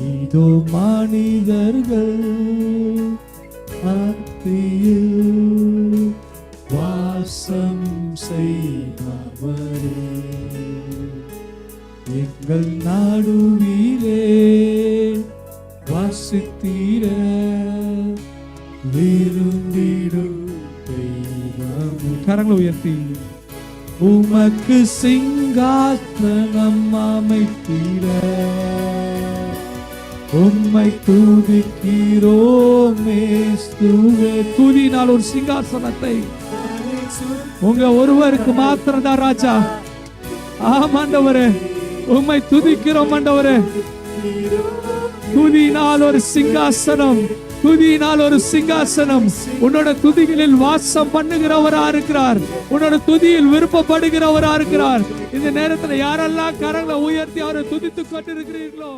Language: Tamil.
இதோ மனிதர்கள் மத்தியில் வாசம் செய்பவரே, எங்கள் நடுவிலே வாசித்தீர விரும்பிடும் தெய்வம். கரங்களை உயர்த்தி உமக்கு சிங்காசனம் அமைத்தீர உம்மை துதிக்கிறோமே ஸ்துவே. துதினால் ஒரு சிங்காசனத்தை உங்க ஒருவருக்கு மாத்திரம் தான் ராஜா. ஆமாண்டவரே, உம்மை துதிக்கிறோம் ஆண்டவரே. துதினால் ஒரு சிங்காசனம், துதியினால் ஒரு சிங்காசனம். உன்னோட துதிகளில் வாசம் பண்ணுகிறவரா இருக்கிறார், உன்னோட துதியில் விருப்பப்படுகிறவரா இருக்கிறார். இந்த நேரத்தில் யாரெல்லாம் கரங்களை உயர்த்தி அவரை துதித்துக் கொண்டிருக்கிறீர்களோ